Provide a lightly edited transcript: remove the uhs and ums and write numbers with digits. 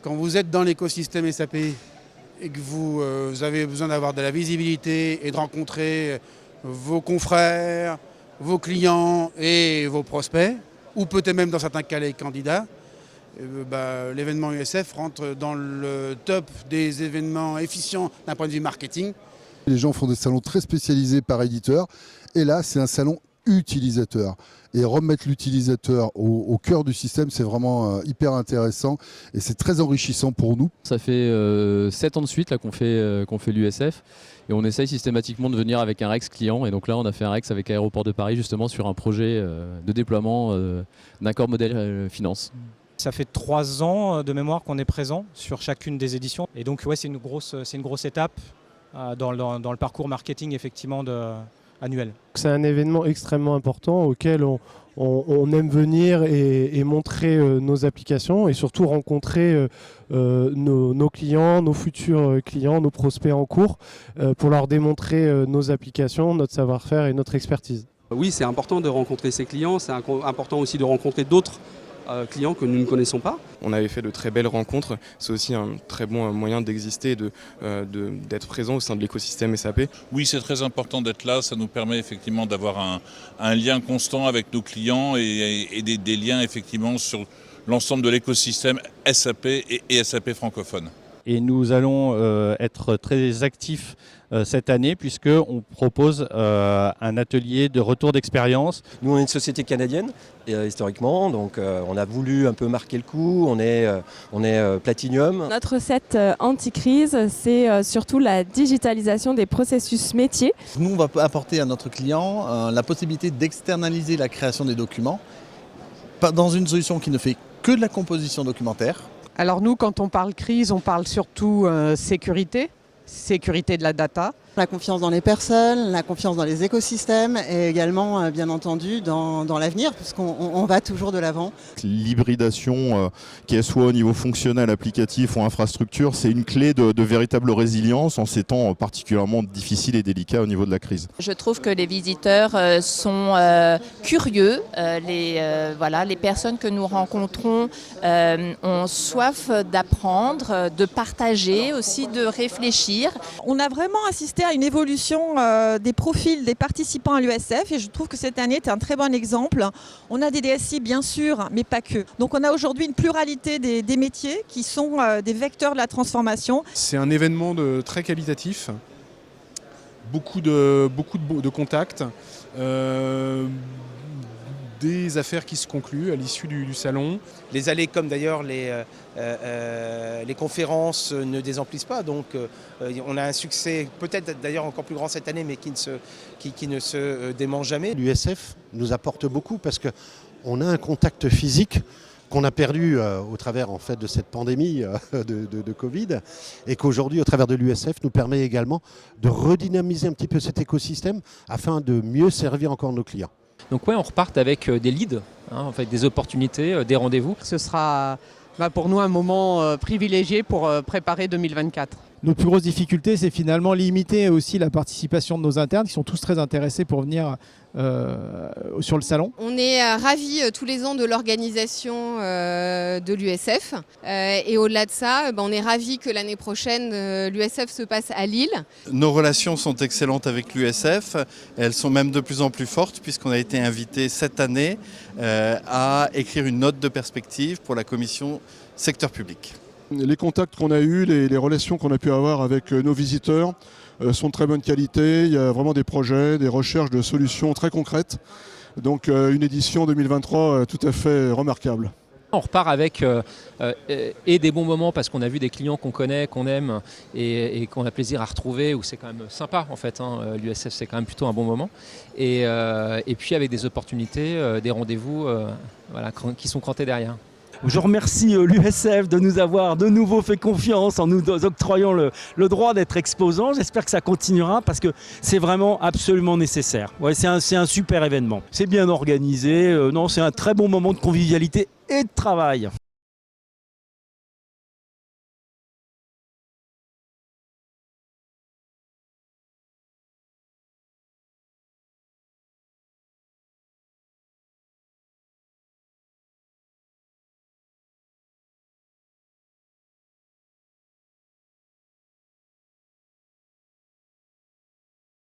Quand vous êtes dans l'écosystème SAP et que vous avez besoin d'avoir de la visibilité et de rencontrer vos confrères, vos clients et vos prospects, ou peut-être même dans certains cas les candidats, l'événement USF rentre dans le top des événements efficients d'un point de vue marketing. Les gens font des salons très spécialisés par éditeur et là c'est un salon utilisateur. Et remettre l'utilisateur au cœur du système, c'est vraiment hyper intéressant et c'est très enrichissant pour nous. Ça fait 7 ans de suite là, qu'on fait l'USF et on essaye systématiquement de venir avec un REX client. Et donc là, on a fait un REX avec Aéroport de Paris justement sur un projet de déploiement d'un corps modèle finance. Ça fait 3 ans de mémoire qu'on est présent sur chacune des éditions. Et donc ouais, c'est une grosse étape dans le parcours marketing effectivement annuel. C'est un événement extrêmement important auquel on aime venir et montrer nos applications et surtout rencontrer nos clients, nos futurs clients, nos prospects en cours pour leur démontrer nos applications, notre savoir-faire et notre expertise. Oui, c'est important de rencontrer ses clients, c'est important aussi de rencontrer d'autres clients que nous ne connaissons pas. On avait fait de très belles rencontres, c'est aussi un très bon moyen d'exister et d'être présent au sein de l'écosystème SAP. Oui, c'est très important d'être là, ça nous permet effectivement d'avoir un lien constant avec nos clients et des liens effectivement sur l'ensemble de l'écosystème SAP et SAP francophone. Et nous allons être très actifs cette année puisqu'on propose un atelier de retour d'expérience. Nous on est une société canadienne historiquement, donc on a voulu un peu marquer le coup, on est Platinum. Notre recette anti-crise, c'est surtout la digitalisation des processus métiers. Nous on va apporter à notre client la possibilité d'externaliser la création des documents dans une solution qui ne fait que de la composition documentaire. Alors nous, quand on parle crise, on parle surtout sécurité de la data. La confiance dans les personnes, la confiance dans les écosystèmes et également, bien entendu, dans l'avenir, puisqu'on va toujours de l'avant. L'hybridation, qu'elle soit au niveau fonctionnel, applicatif ou infrastructure, c'est une clé de véritable résilience en ces temps particulièrement difficiles et délicats au niveau de la crise. Je trouve que les visiteurs sont curieux. Les personnes que nous rencontrons ont soif d'apprendre, de partager, aussi de réfléchir. On a vraiment assisté à une évolution des profils des participants à l'USF et je trouve que cette année est un très bon exemple. On a des DSI bien sûr, mais pas que. Donc on a aujourd'hui une pluralité des métiers qui sont des vecteurs de la transformation. C'est un événement très qualitatif, beaucoup de contacts, des affaires qui se concluent à l'issue du salon. Les allées comme d'ailleurs les conférences ne désemplissent pas, donc on a un succès peut-être d'ailleurs encore plus grand cette année, mais qui ne se dément jamais. L'USF nous apporte beaucoup parce qu'on a un contact physique qu'on a perdu au travers en fait, de cette pandémie de Covid et qu'aujourd'hui au travers de l'USF nous permet également de redynamiser un petit peu cet écosystème afin de mieux servir encore nos clients. Donc ouais, on repart avec des leads, en fait, des opportunités, des rendez-vous. Ce sera pour nous un moment privilégié pour préparer 2024. Nos plus grosses difficultés, c'est finalement limiter aussi la participation de nos internes qui sont tous très intéressés pour venir sur le salon. On est ravis tous les ans de l'organisation de l'USF et au-delà de ça, on est ravis que l'année prochaine l'USF se passe à Lille. Nos relations sont excellentes avec l'USF, elles sont même de plus en plus fortes puisqu'on a été invité cette année à écrire une note de perspective pour la commission secteur public. Les contacts qu'on a eus, les relations qu'on a pu avoir avec nos visiteurs sont de très bonne qualité. Il y a vraiment des projets, des recherches de solutions très concrètes. Donc une édition 2023 tout à fait remarquable. On repart avec des bons moments parce qu'on a vu des clients qu'on connaît, qu'on aime et qu'on a plaisir à retrouver, où c'est quand même sympa en fait. L'USF c'est quand même plutôt un bon moment. Et puis avec des opportunités, des rendez-vous qui sont crantés derrière. Je remercie l'USF de nous avoir de nouveau fait confiance en nous octroyant le droit d'être exposant. J'espère que ça continuera parce que c'est vraiment absolument nécessaire. Ouais, c'est un super événement. C'est bien organisé, c'est un très bon moment de convivialité et de travail.